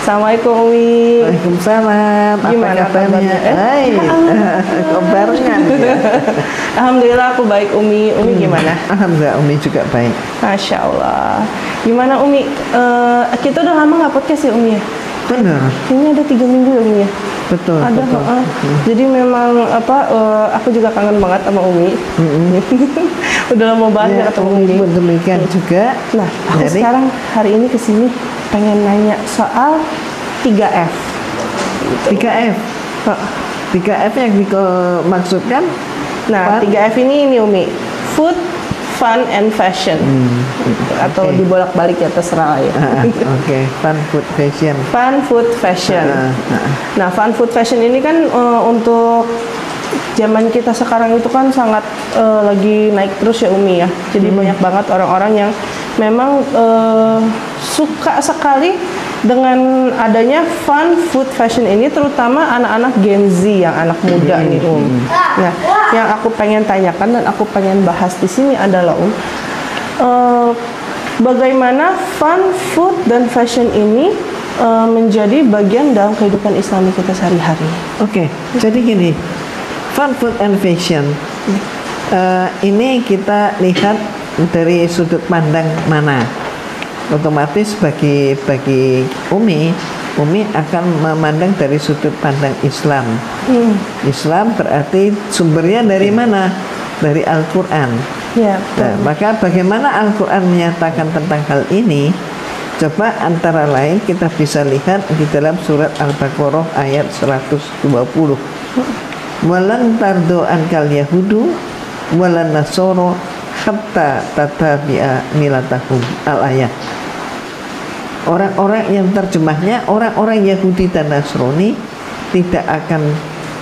Assalamualaikum Umi. Waalaikumsalam. Gimana apa kabarnya? kabarnya? Kabarnya. Alhamdulillah aku baik Umi. Umi gimana? Alhamdulillah Umi juga baik. Masya Allah. Gimana Umi? Kita udah lama nggak podcast ya Umi ya? Benar. Ini ada 3 minggu ya Umi ya? Betul. Ada. Betul. Jadi memang aku juga kangen banget sama Umi. Udah lama banget nggak ketemu Umi. Pun demikian juga. Nah, aku sekarang hari ini kesini pengen nanya soal 3F. 3F. 3F yang dimaksudkan? Nah, 3F ini Umi. Food, fun, and fashion. Atau dibolak-balik ya, terserah ya. Oke, fun, food, fashion. Fun, food, fashion. Nah, fun, food, fashion ini kan untuk zaman kita sekarang itu kan sangat lagi naik terus ya Umi ya. Jadi banyak banget orang-orang yang memang suka sekali dengan adanya fun, food, fashion ini, terutama anak-anak Gen Z yang anak muda nih Nah, yang aku pengen tanyakan dan aku pengen bahas di sini adalah bagaimana fun, food, dan fashion ini menjadi bagian dalam kehidupan Islami kita sehari-hari. Oke, jadi gini, fun, food, and fashion ini kita lihat dari sudut pandang mana. Otomatis bagi Umi akan memandang dari sudut pandang Islam. Islam berarti sumbernya dari mana? Dari Al-Quran. Ya, nah, maka bagaimana Al-Quran menyatakan tentang hal ini? Coba antara lain kita bisa lihat di dalam surat Al-Baqarah ayat 120. Walan tardo ankal yahudu walan nasoro hatta tatabi'a milatahum, al-ayat. Orang-orang yang terjemahnya, orang-orang Yahudi dan Nasrani tidak akan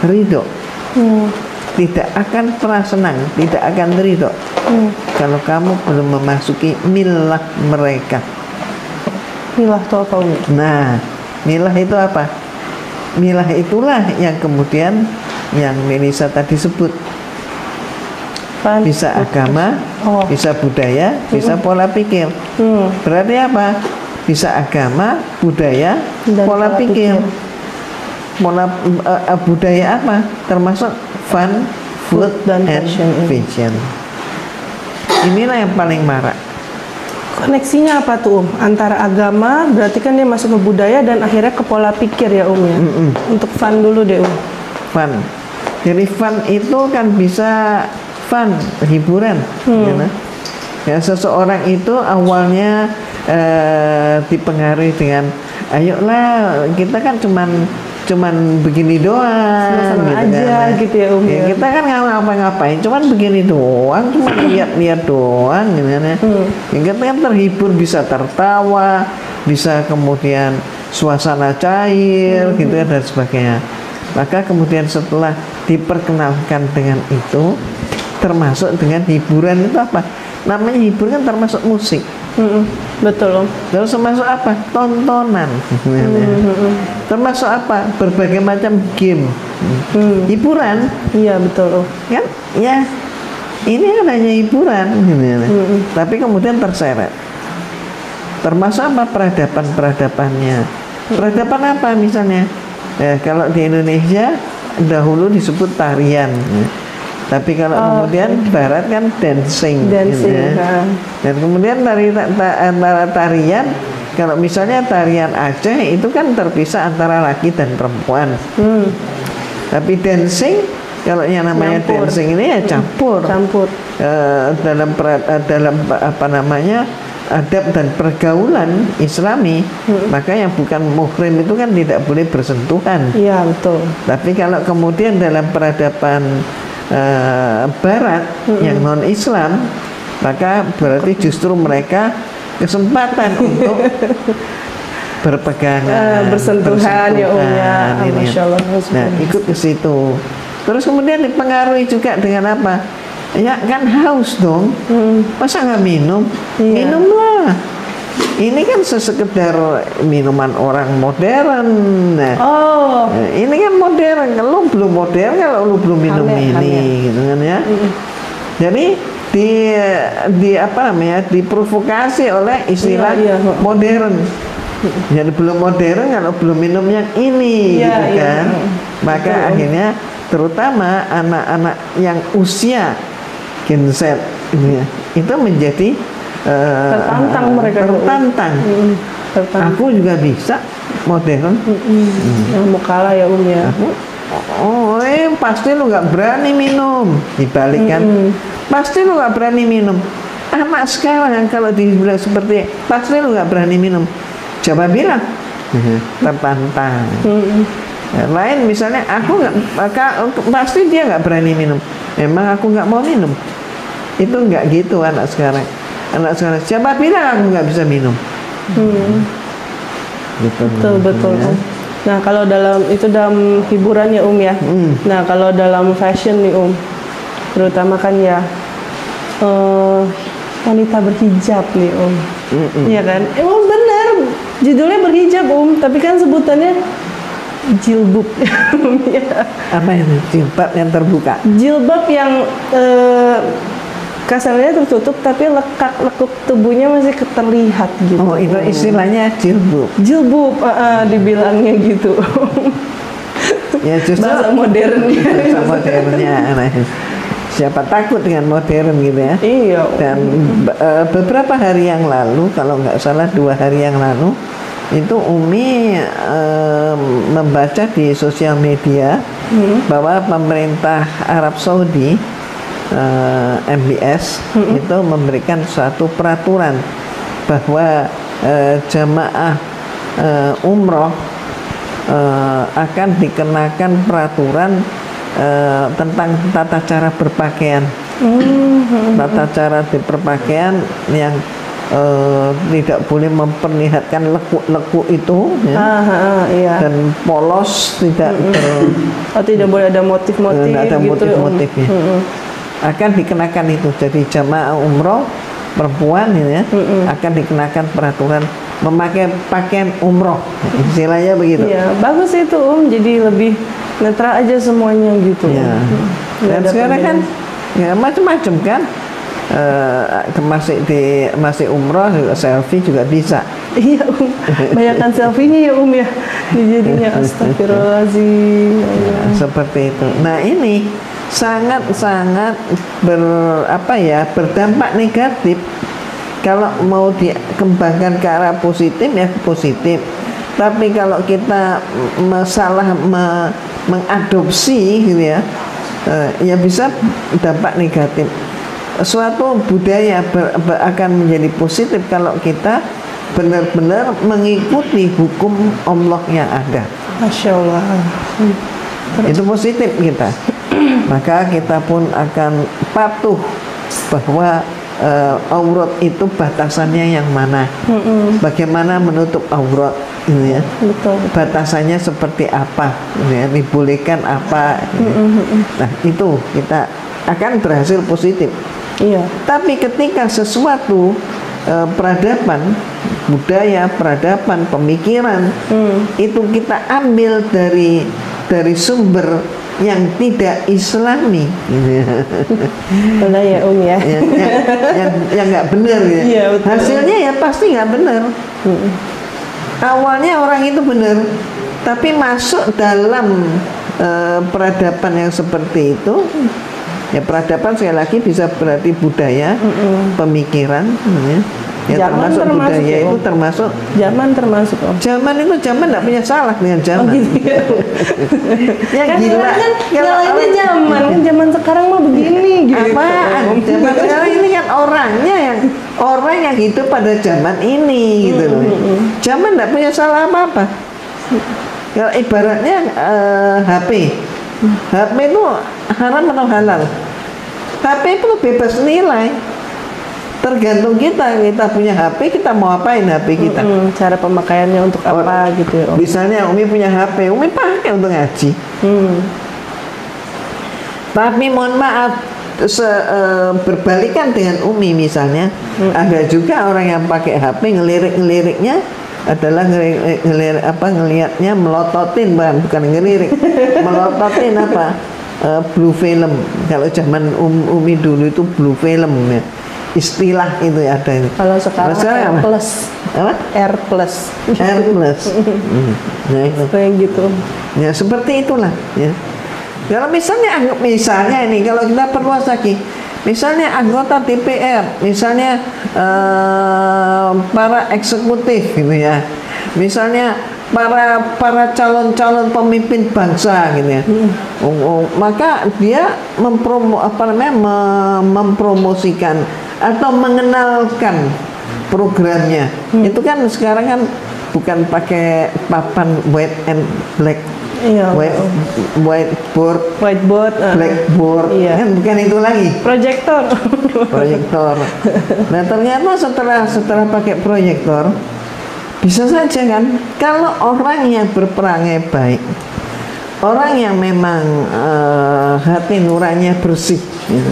ridho, tidak akan pernah senang, tidak akan ridho kalau kamu belum memasuki milah mereka. Milah itu apa Umi? Nah, milah itu apa? Milah itulah yang kemudian yang Melisa tadi sebut. Bisa agama, bisa budaya, bisa pola pikir. Berarti apa? Bisa agama, budaya, dan pola pikir. Budaya apa? Termasuk fun, food, dan fashion. Inilah yang paling marak. Koneksinya apa tuh antara agama, berarti kan dia masuk ke budaya dan akhirnya ke pola pikir ya ya? Untuk fun dulu deh Fun. Jadi fun itu kan bisa fun, hiburan. Ya, seseorang itu awalnya dipengaruhi dengan ayolah kita kan cuman begini doang gitu aja kan. Gitu ya ya, kita kan nggak ngapa-ngapain, cuman begini doang, cuma lihat-lihat doang gitu kan ya. Kita kan terhibur, bisa tertawa, bisa kemudian suasana cair gitu ya, dan sebagainya. Maka kemudian setelah diperkenalkan dengan itu, termasuk dengan hiburan itu apa? Namanya hiburan kan termasuk musik. Betul. Terus termasuk apa? Tontonan. Termasuk apa? Berbagai macam game. Hiburan. Iya betul. Kan? Ya. Ini kan hanya hiburan. Tapi kemudian terseret. Termasuk apa? Peradaban-peradabannya. Peradaban apa misalnya? Ya, kalau di Indonesia dahulu disebut tarian. Tapi kalau kemudian barat kan dancing gitu ya. Dan kemudian antara tarian, kalau misalnya tarian Aceh itu kan terpisah antara laki dan perempuan. Tapi dancing, kalau yang namanya dancing ini ya campur. Dalam apa namanya, adab dan pergaulan Islami, maka yang bukan muhrim itu kan tidak boleh bersentuhan. Iya betul. Tapi kalau kemudian dalam peradaban Barat yang non Islam, maka berarti justru mereka kesempatan untuk berpegangan, bersentuhan ya Masya Allah. Nah, ikut ke situ. Terus kemudian dipengaruhi juga dengan apa? Ya kan haus dong. Masa nggak minum? Minumlah. Ini kan sekedar minuman orang modern. Nah, ini kan modern. Kalau belum modern, kalau lu belum minum ini, gitu kan ya. Jadi di apa namanya, diprovokasi oleh istilah modern. Jadi belum modern kalau belum minum yang ini Iya, gitu iya. kan. Maka Betul. akhirnya terutama anak-anak yang usia Gen Z ini ya, itu menjadi Tertantang mereka. tertantang. Tertantang. Aku juga bisa modern. Yang mau kalah ya ya. Oh, pasti lu nggak berani minum. Dibalik kan, pasti lu nggak berani minum. Anak sekarang kalau dibilang seperti, pasti lu nggak berani minum. Coba bilang, tertantang. Yang lain misalnya, aku nggak, pasti dia nggak berani minum. Emang aku nggak mau minum. Itu nggak gitu anak sekarang. Anak sekarang, siapa bilang aku nggak bisa minum? Gitu. Betul. Ya. Nah, kalau dalam hiburan ya ya. Nah, kalau dalam fashion nih terutama kan ya wanita berhijab nih Iya kan? Emang benar judulnya berhijab tapi kan sebutannya jilbab. Apa itu? Jilbab yang terbuka. Jilbab yang kasarnya tertutup tapi lekuk tubuhnya masih terlihat gitu. Oh, itu istilahnya jilbab. Jilbab, dibilangnya gitu. Ya justru Bahasa modernnya. bahasa modernnya. Nah, siapa takut dengan modern gitu ya? Iya. Dan beberapa hari yang lalu, kalau nggak salah 2 hari yang lalu, itu Umi membaca di sosial media bahwa pemerintah Arab Saudi MBS itu memberikan suatu peraturan bahwa jamaah umroh akan dikenakan peraturan tentang tata cara berpakaian, tata cara berpakaian yang tidak boleh memperlihatkan lekuk-lekuk itu ya. Iya. Dan polos, tidak tidak boleh ada motif-motif tidak ada gitu. motif-motifnya. Akan dikenakan itu. Jadi jamaah umroh perempuan ya akan dikenakan peraturan memakai pakaian umroh, istilahnya begitu. Iya, bagus itu jadi lebih netral aja semuanya gitu. Ya. Dan sekarang kan ya macam-macam kan. Masih umroh juga, selfie juga bisa. Iya banyakkan selfie-nya ya ya. Jadinya astagfirullahaladzim. Ya, seperti itu. Nah ini sangat-sangat berdampak negatif. Kalau mau dikembangkan ke arah positif ya positif. Tapi kalau kita salah mengadopsi gitu ya, ya bisa dampak negatif. Suatu budaya akan menjadi positif kalau kita benar-benar mengikuti hukum Allah yang ada. Masya Allah. Itu positif kita. Maka kita pun akan patuh bahwa aurat itu batasannya yang mana, bagaimana menutup aurat, gitu ya. Betul. Batasannya seperti apa, gitu ya. Dibolehkan apa. Gitu ya. Nah itu kita akan berhasil positif. Iya. Tapi ketika sesuatu peradaban, budaya, peradaban, pemikiran itu kita ambil dari sumber yang tidak Islami, Benar ya ya. yang nggak benar ya. Iya, betul. Hasilnya ya pasti nggak benar. Awalnya orang itu benar, tapi masuk dalam peradaban yang seperti itu. Ya peradaban sekali lagi bisa berarti budaya, pemikiran, ya termasuk budaya ya, itu termasuk termasuk Zaman itu zaman tidak punya salah dengan zaman. gitu ya. Ya Kan gila. nyalainnya zaman sekarang mah begini gitu. Apaan? Zaman sekarang ini kan orang yang hidup pada zaman ini gitu loh. Zaman tidak punya salah apa-apa. Kalau ibaratnya HP itu haram atau halal? HP itu bebas nilai. Tergantung kita punya HP, kita mau apain HP kita. Cara pemakaiannya untuk apa gitu ya. Misalnya Umi punya HP, Umi pakai untuk ngaji. Tapi mohon maaf, berbalikan dengan Umi misalnya, ada juga orang yang pakai HP ngelirik-ngeliriknya adalah ngelihatnya melototin, bukan ngelirik, melototin blue film. Kalau zaman Umi dulu itu blue film ya. istilah itu ada ini. Kalau sekarang R apa? plus. Apa? R plus. R plus. Nah itu. Kayak gitu. Ya seperti itulah. Ya. Kalau misalnya ini kalau kita perluas lagi, misalnya anggota DPR, misalnya para eksekutif gitu ya, misalnya para calon-calon pemimpin bangsa gitu ya, maka dia mempromosikan atau mengenalkan programnya. Itu kan sekarang kan bukan pakai papan white and black. Iya, whiteboard, blackboard, iya. Kan bukan itu lagi. Proyektor. Nah ternyata setelah pakai proyektor, bisa saja kan, kalau orang yang berperangai baik, orang yang memang hati nuraninya bersih, gitu.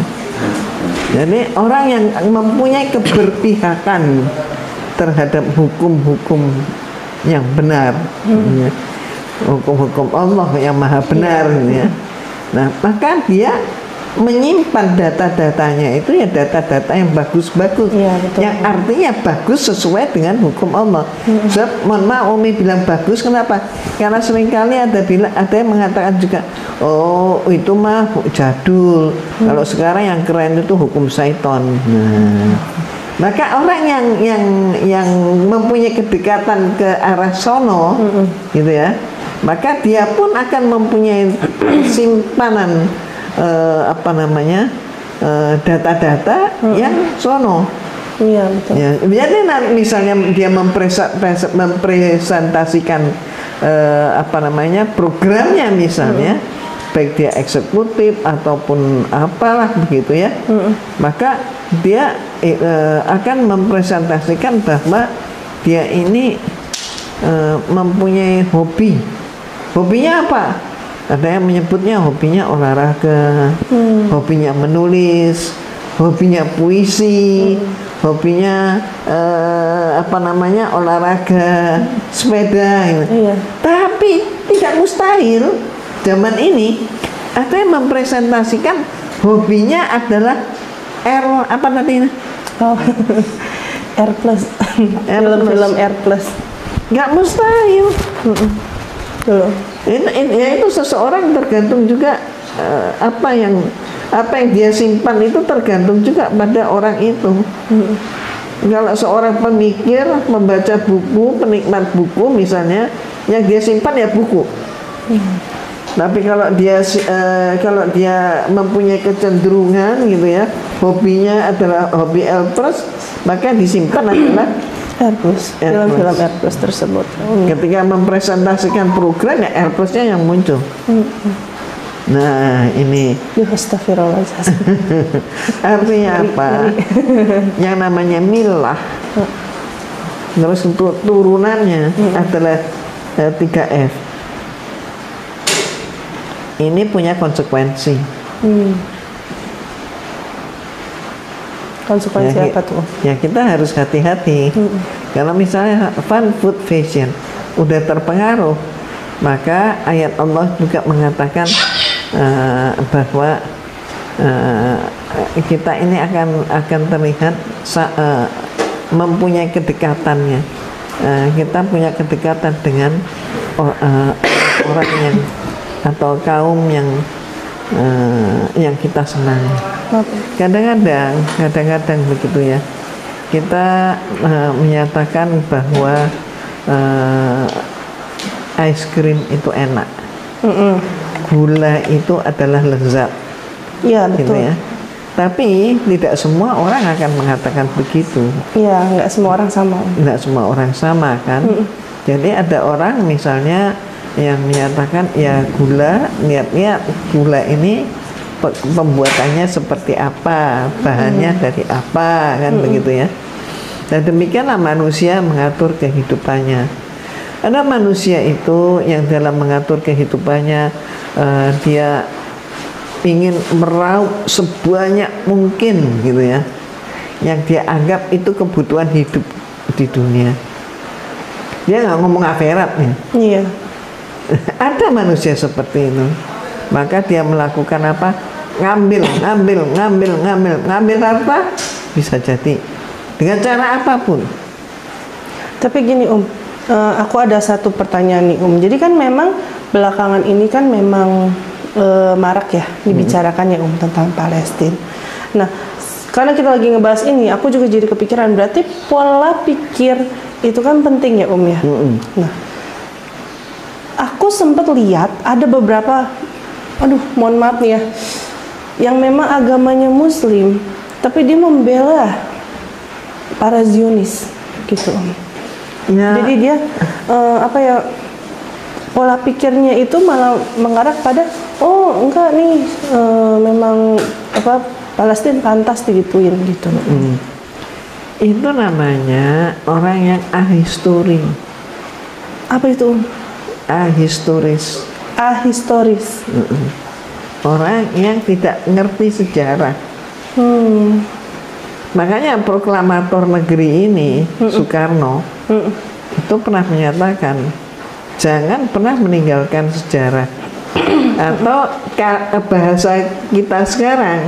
Jadi orang yang mempunyai keberpihakan terhadap hukum-hukum yang benar. Ya. Hukum-hukum Allah yang maha benar ya. Nah maka dia menyimpan data-datanya itu ya data-data yang bagus-bagus ya, yang artinya bagus sesuai dengan hukum Allah. Sebab mohon maaf Umi bilang bagus kenapa? Karena seringkali ada yang mengatakan juga oh itu mah jadul. Kalau sekarang yang keren itu hukum syaiton. Nah maka orang yang mempunyai kedekatan ke arah sono gitu ya, maka dia pun akan mempunyai simpanan data-data yang sono. Iya betul. Ya, jadi misalnya dia mempresentasikan programnya misalnya, baik dia eksekutif ataupun apalah begitu ya, maka dia akan mempresentasikan bahwa dia ini mempunyai hobi. Hobinya apa? Ada yang menyebutnya hobinya olahraga, hobinya menulis, hobinya puisi, hobinya olahraga sepeda. Iya. Tapi tidak mustahil zaman ini ada yang mempresentasikan hobinya adalah R plus. Film-film R plus. Nggak mustahil. Itu seseorang tergantung juga apa yang dia simpan itu tergantung juga pada orang itu. Kalau seorang pemikir membaca buku, penikmat buku misalnya, yang dia simpan ya buku. Tapi kalau dia mempunyai kecenderungan gitu ya, hobinya adalah hobi L plus, maka disimpan adalah R plus. Film-film R plus tersebut. Ketika mempresentasikan program ya R plusnya yang muncul. Nah ini Astagfirullahaladzim. artinya apa? Yang namanya milah, terus untuk turunannya adalah 3F. Ini punya konsekuensi. Konsekuensi ya, apa tuh? Ya kita harus hati-hati. Kalau misalnya fun food fashion udah terpengaruh, maka ayat Allah juga mengatakan bahwa kita ini akan terlihat mempunyai kedekatannya. Kita punya kedekatan dengan orang yang atau kaum yang kita senang. Kadang-kadang begitu ya, kita menyatakan bahwa es krim itu enak, gula itu adalah lezat. Iya betul. Gitu ya. Tapi tidak semua orang akan mengatakan begitu. Iya, nggak semua orang sama. Nggak semua orang sama kan. Jadi ada orang misalnya yang menyatakan ya lihat gula ini pembuatannya seperti apa, bahannya dari apa kan begitu ya. Dan demikianlah manusia mengatur kehidupannya. Ada manusia itu yang dalam mengatur kehidupannya dia ingin meraup sebanyak mungkin gitu ya, yang dia anggap itu kebutuhan hidup di dunia. Dia nggak ngomong akhirat nih. Iya. Ada manusia seperti itu, maka dia melakukan apa? Ngambil harta bisa jadi dengan cara apapun. Tapi gini aku ada satu pertanyaan nih Jadi kan memang belakangan ini kan memang marak ya dibicarakan ya tentang Palestina. Nah, karena kita lagi ngebahas ini, aku juga jadi kepikiran berarti pola pikir itu kan penting ya ya. Nah, aku sempat lihat ada beberapa, mohon maaf nih ya, yang memang agamanya Muslim, tapi dia membela para Zionis gitu Ya. Jadi dia pola pikirnya itu malah mengarah pada enggak nih memang Palestina pantas digituin gitu. Itu namanya orang yang ahistori. Apa itu? Ahistoris. Orang yang tidak ngerti sejarah. Makanya proklamator negeri ini Soekarno itu pernah menyatakan jangan pernah meninggalkan sejarah. Atau bahasa kita sekarang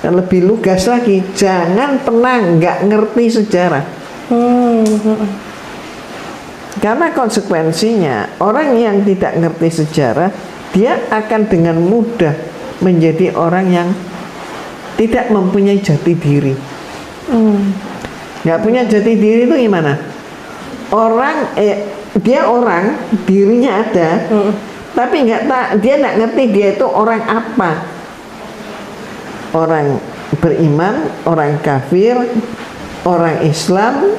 lebih lugas lagi, jangan pernah nggak ngerti sejarah. Karena konsekuensinya orang yang tidak ngerti sejarah, dia akan dengan mudah menjadi orang yang tidak mempunyai jati diri. Nggak punya jati diri itu gimana? Dia orang, dirinya ada, tapi dia nggak ngerti dia itu orang apa. Orang beriman, orang kafir, orang Islam,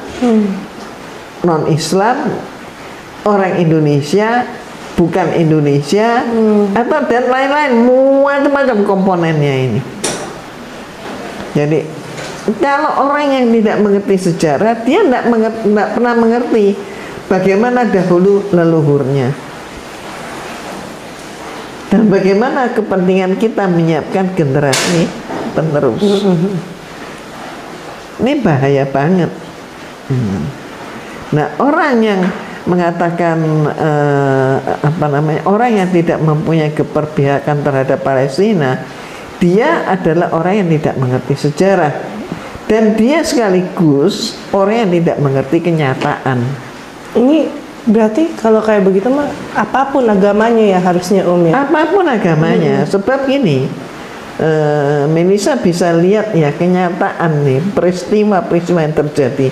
non-Islam, orang Indonesia, bukan Indonesia, atau dan lain-lain, macam-macam komponennya ini. Jadi kalau orang yang tidak mengerti sejarah, dia tidak pernah mengerti bagaimana dahulu leluhurnya dan bagaimana kepentingan kita menyiapkan generasi penerus. Ini bahaya banget. Nah, orang yang mengatakan orang yang tidak mempunyai keperpihakan terhadap Palestina, dia adalah orang yang tidak mengerti sejarah, dan dia sekaligus orang yang tidak mengerti kenyataan. Ini berarti kalau kayak begitu mah apapun agamanya ya harusnya ya. Apapun agamanya, sebab gini, Melisa bisa lihat ya kenyataan nih, peristiwa-peristiwa yang terjadi.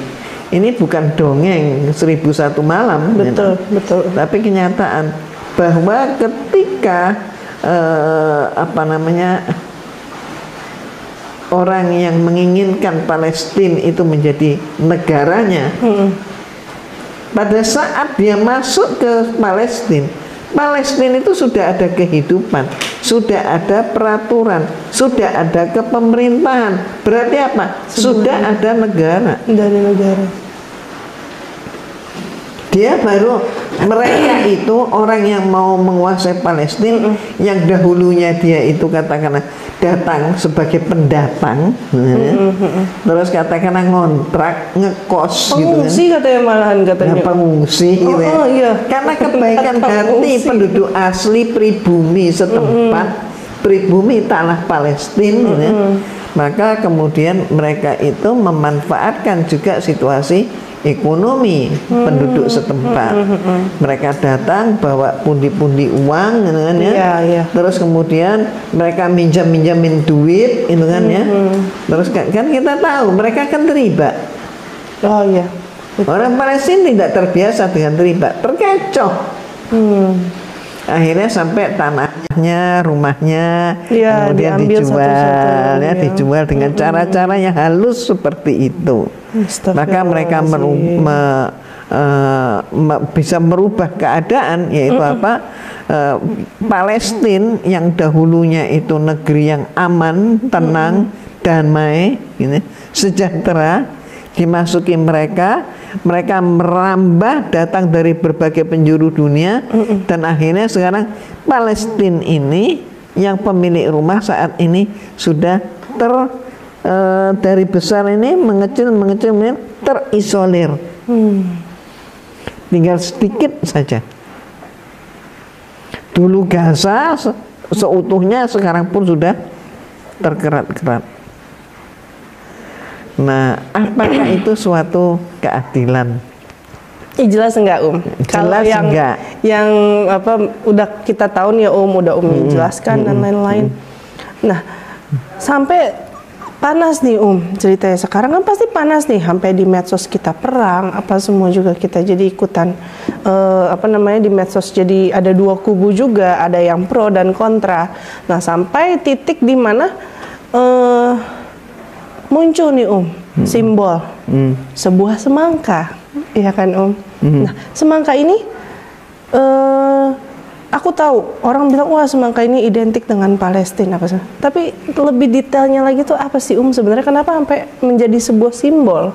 Ini bukan dongeng 1001 malam, betul. Tapi kenyataan bahwa ketika orang yang menginginkan Palestina itu menjadi negaranya, pada saat dia masuk ke Palestina itu sudah ada kehidupan, sudah ada peraturan, sudah ada kepemerintahan. Berarti apa? Sudah ada negara. Dari negara. Dia baru, mereka itu orang yang mau menguasai Palestina, yang dahulunya dia itu katakanlah datang sebagai pendatang, terus katakanlah ngontrak, ngekos pengungsi gitu kan. Katanya malahan katanya. Pengungsi gitu ya. Iya. Karena kebaikan hati penduduk asli pribumi setempat, pribumi tanah Palestina, gitu ya. Maka kemudian mereka itu memanfaatkan juga situasi ekonomi penduduk setempat. Mereka datang bawa pundi-pundi uang, gitu kan ya. Iya. Terus kemudian mereka minjamin duit, gitu kan ya. Terus kan kita tahu mereka kan riba. Oh iya. Orang Palestina tidak terbiasa dengan riba, terkecoh. Akhirnya sampai tanahnya, rumahnya, ya, kemudian dijual, ya. Dijual dengan cara-cara yang halus seperti itu. Maka mereka bisa merubah keadaan, yaitu Palestina yang dahulunya itu negeri yang aman, tenang, damai, gitu, sejahtera, dimasuki mereka merambah datang dari berbagai penjuru dunia, dan akhirnya sekarang Palestina ini yang pemilik rumah saat ini sudah dari besar ini mengecil terisolir, tinggal sedikit saja. Dulu Gaza seutuhnya, sekarang pun sudah terkerat-kerat. Nah, apakah itu suatu keadilan? Jelas enggak Kalau Jelas enggak. yang apa udah kita tahu nih ya udah jelaskan dan lain-lain. Nah, sampai panas nih ceritanya sekarang kan pasti panas nih, sampai di medsos kita perang apa semua juga kita jadi ikutan apa namanya di medsos, jadi ada dua kubu juga, ada yang pro dan kontra. Nah, sampai titik di mana muncul nih simbol sebuah semangka, ya kan Nah, semangka ini aku tahu orang bilang wah semangka ini identik dengan Palestina apa sih, tapi lebih detailnya lagi tuh apa sih sebenarnya kenapa sampai menjadi sebuah simbol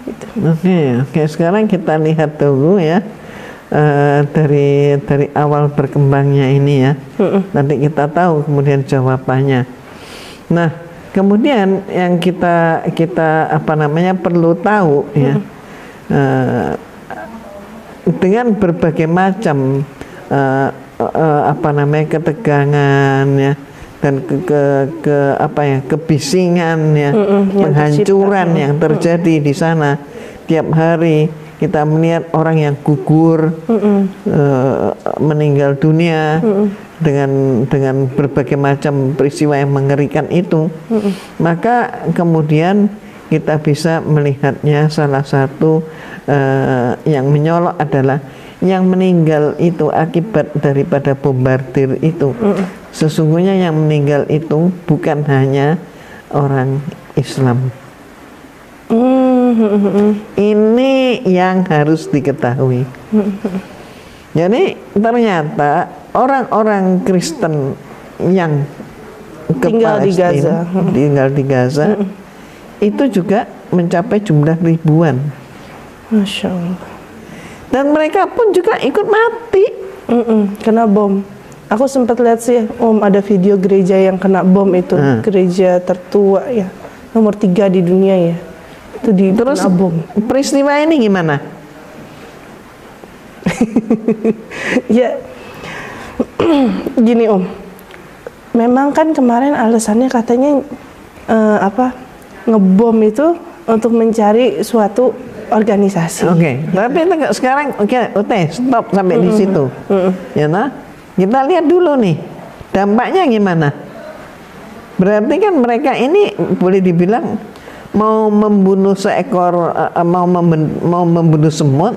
gitu. Oke, sekarang kita lihat dulu ya dari awal berkembangnya ini ya. Nanti kita tahu kemudian jawabannya. Nah, kemudian yang kita apa namanya perlu tahu ya, dengan berbagai macam apa namanya ketegangan ya, dan kebisingan ya, penghancuran yang terjadi di sana tiap hari. Kita melihat orang yang gugur, meninggal dunia dengan berbagai macam peristiwa yang mengerikan itu. Maka kemudian kita bisa melihatnya salah satu yang menyolok adalah yang meninggal itu akibat daripada bombardir itu. Sesungguhnya yang meninggal itu bukan hanya orang Islam. Ini yang harus diketahui. Jadi ternyata orang-orang Kristen yang tinggal di Gaza itu juga mencapai jumlah ribuan. Masya Allah. Dan mereka pun juga ikut mati. Kena bom. Aku sempat lihat sih ada video gereja yang kena bom itu, gereja tertua ya, nomor 3 di dunia ya. Terus bom. Peristiwa ini gimana? Ya gini memang kan kemarin alasannya katanya ngebom itu untuk mencari suatu organisasi. Tapi sekarang stop sampai di situ. Ya nah, kita lihat dulu nih dampaknya gimana. Berarti kan mereka ini boleh dibilang mau membunuh seekor mau membunuh semut,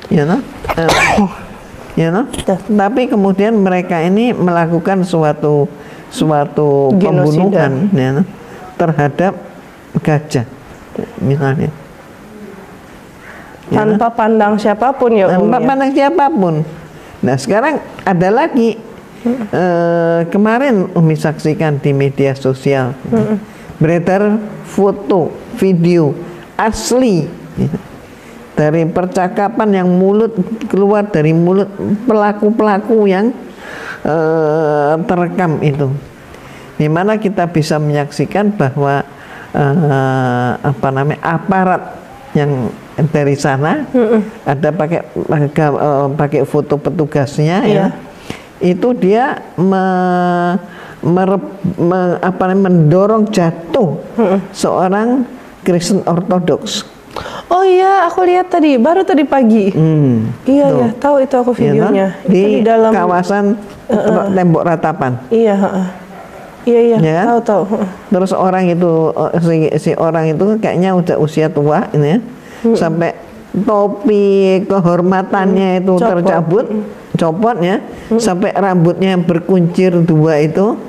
ya no? Tapi kemudian mereka ini melakukan suatu pembunuhan ya, no? Terhadap gajah misalnya. Tanpa pandang siapapun ya tanpa pandang siapapun. Nah sekarang ada lagi kemarin Umi saksikan di media sosial beredar foto, video asli dari percakapan yang keluar dari mulut pelaku-pelaku yang terekam itu, di mana kita bisa menyaksikan bahwa aparat yang dari sana ada pakai foto petugasnya ya, itu dia mendorong jatuh seorang Kristen Ortodoks. Oh iya, aku lihat baru tadi pagi. Iya, tahu itu aku videonya. Ya, di dalam kawasan tembok ratapan. Iya, ya, tahu. Terus orang itu si orang itu kayaknya udah usia tua ini ya, sampai topi kehormatannya itu copot ya, sampai rambutnya berkuncir 2 itu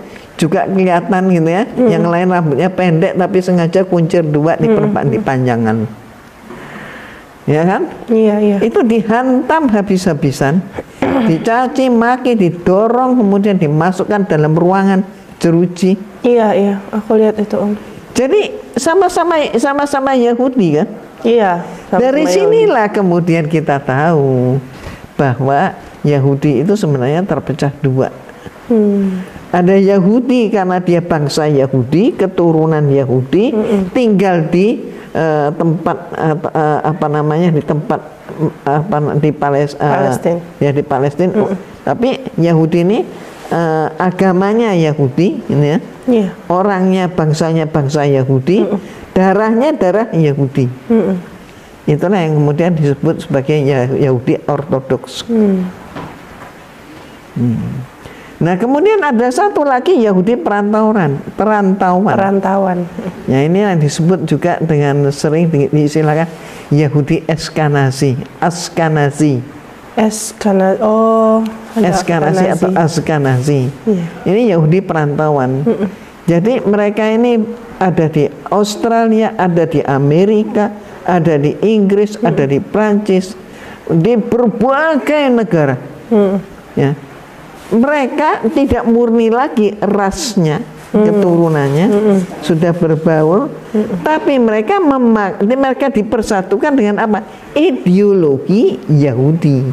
juga kelihatan gitu ya. Yang lain rambutnya pendek tapi sengaja kuncir 2 di panjangan. Ya kan? Iya. Itu dihantam habis-habisan, dicaci maki, didorong, kemudian dimasukkan dalam ruangan jeruji. Iya, aku lihat itu Jadi sama-sama Yahudi kan? Iya. Dari sinilah kemudian kita tahu bahwa Yahudi itu sebenarnya terpecah 2. Ada Yahudi karena dia bangsa Yahudi, keturunan Yahudi, tinggal di tempat di Palestina. Ya di Palestina. Tapi Yahudi ini agamanya Yahudi, ini ya. Iya. Orangnya bangsanya bangsa Yahudi, darahnya darah Yahudi. Itulah yang kemudian disebut sebagai Yahudi Ortodoks. Nah, kemudian ada satu lagi Yahudi perantauan. Ya, ini yang disebut juga dengan sering diistilahkan Yahudi Askenazi. Askenazi atau Askenazi. Iya. Ini Yahudi perantauan. Jadi mereka ini ada di Australia, ada di Amerika, ada di Inggris, ada di Prancis, di berbagai negara. Ya. Mereka tidak murni lagi rasnya, keturunannya sudah berbaur, tapi mereka dipersatukan dengan apa? Ideologi Yahudi.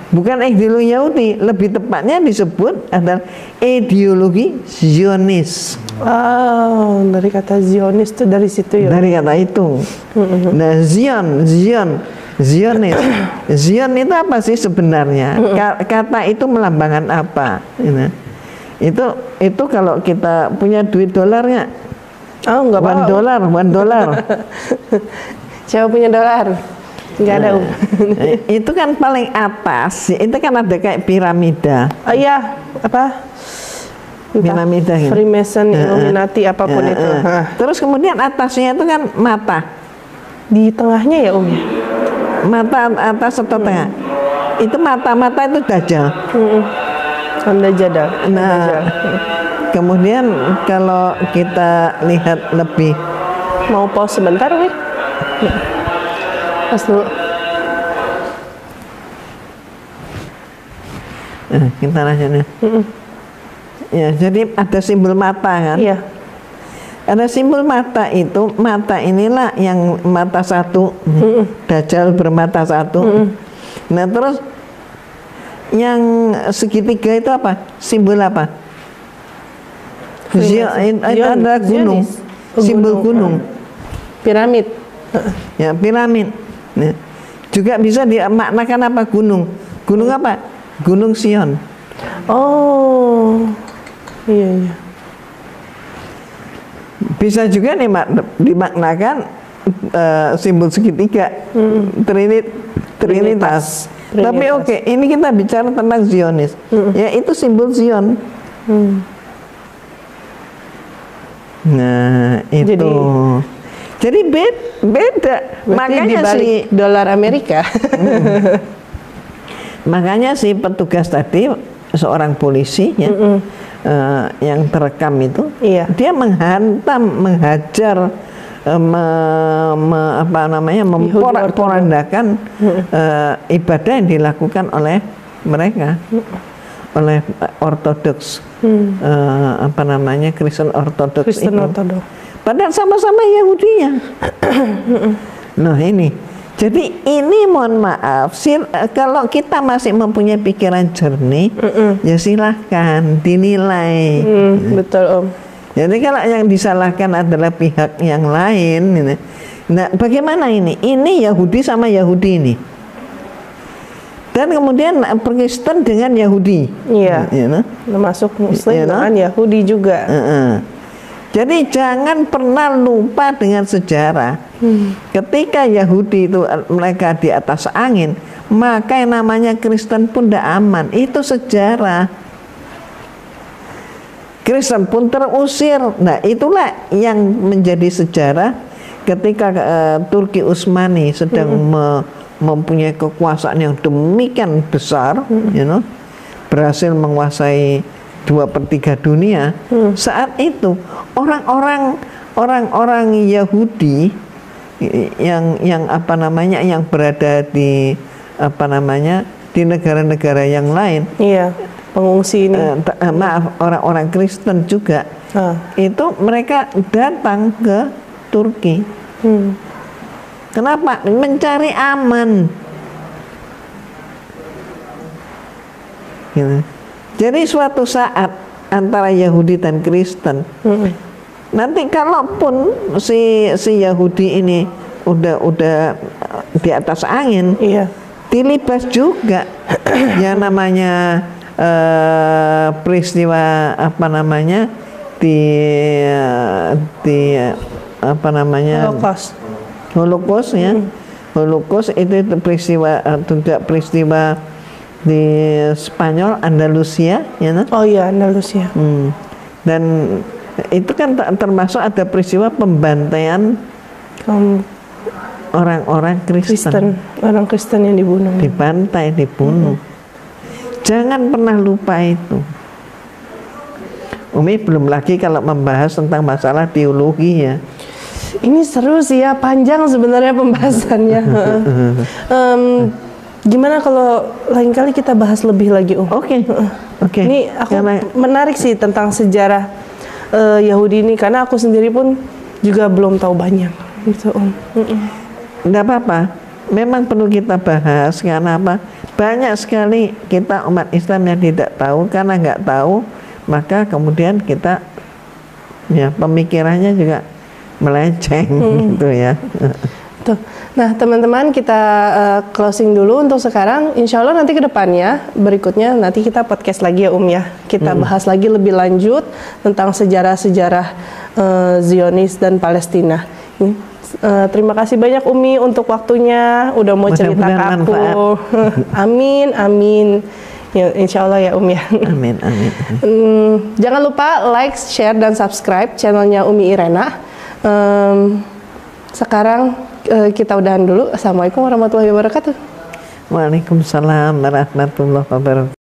Bukan ideologi Yahudi, lebih tepatnya disebut adalah ideologi Zionis. Oh, dari kata Zionis itu dari situ ya? Dari kata itu. Nah, Zionis. Zion itu apa sih sebenarnya? Kata itu melambangkan apa? Itu kalau kita punya duit dolarnya. Oh, enggak apa-apa. $1. Siapa punya dolar? Enggak ada. Itu kan paling atas. Itu kan ada kayak piramida. Oh iya, apa? Piramida gitu. Freemason, Illuminati, apapun itu. Terus kemudian atasnya itu kan mata. Di tengahnya ya, ya? Mata atas atau tengah. Itu mata-mata itu Dajjal. Dajjal. Nah, kemudian kalau kita lihat lebih, mau pause sebentar, wih. Pas dulu. Kita lanjutnya. Ya, jadi ada simbol mata kan? Iya. Ada simbol mata itu, mata inilah yang mata satu, Dajjal bermata satu. Nah, terus yang segitiga itu apa? Simbol apa? Itu adalah gunung, simbol gunung. Piramid. Ya, piramid. Nah, juga bisa dimaknakan apa? Gunung. Gunung apa? Gunung Sion. Oh, iya. Bisa juga dimaknakan simbol segitiga, Trinitas. Tapi oke, ini kita bicara tentang Zionis. Ya, itu simbol Zion. Nah, itu. Jadi beda. Makanya si dolar Amerika. Makanya si petugas tadi, seorang polisi ya, yang terekam itu, dia menghajar, memporak-porandakan ibadah yang dilakukan oleh mereka, oleh Ortodoks, Kristen Ortodoks itu. Padahal sama-sama Yahudinya. Nah, ini. Jadi ini mohon maaf, kalau kita masih mempunyai pikiran jernih, ya silahkan dinilai. Betul, Om. Jadi kalau yang disalahkan adalah pihak yang lain, nah bagaimana ini? Ini Yahudi sama Yahudi ini. Dan kemudian Kristen dengan Yahudi. Iya. Termasuk Muslim dengan Yahudi juga. Jadi jangan pernah lupa dengan sejarah. Ketika Yahudi itu mereka di atas angin, maka yang namanya Kristen pun tidak aman. Itu sejarah. Kristen pun terusir. Nah, itulah yang menjadi sejarah ketika Turki Utsmani sedang mempunyai kekuasaan yang demikian besar, berhasil menguasai 2/3 dunia. Saat itu orang-orang Yahudi yang berada di di negara-negara yang lain, pengungsi ini, orang-orang Kristen juga, itu mereka datang ke Turki. Kenapa? Mencari aman. Jadi suatu saat antara Yahudi dan Kristen, nanti kalaupun si Yahudi ini udah di atas angin, dilibas juga yang namanya peristiwa apa namanya di apa namanya Holocaust ya. Holocaust itu peristiwa juga peristiwa di Spanyol, Andalusia ya. Oh iya, Andalusia. Dan itu kan termasuk ada peristiwa pembantaian orang-orang Kristen. Orang Kristen yang dibunuh. Dibantai, dibunuh. Jangan pernah lupa itu. Umi belum lagi kalau membahas tentang masalah teologi ya. Ini seru sih ya, panjang sebenarnya pembahasannya. Gimana kalau lain kali kita bahas lebih lagi, Oke. Ini aku menarik sih tentang sejarah Yahudi ini, karena aku sendiri pun juga belum tahu banyak gitu, Nggak apa-apa, memang perlu kita bahas karena apa? Banyak sekali kita umat Islam yang tidak tahu, karena nggak tahu maka kemudian kita ya pemikirannya juga melenceng gitu ya. Tuh. Nah teman-teman, kita closing dulu untuk sekarang. Insya Allah nanti ke depannya berikutnya nanti kita podcast lagi ya ya. Kita bahas lagi lebih lanjut tentang sejarah-sejarah Zionis dan Palestina. Terima kasih banyak Umi untuk waktunya, udah mau cerita ke aku. Amin. Ya, insya Allah ya ya. Amin. Jangan lupa like, share, dan subscribe channelnya Umi Irena. Sekarang kita udahan dulu. Assalamualaikum warahmatullahi wabarakatuh. Waalaikumsalam warahmatullahi wabarakatuh.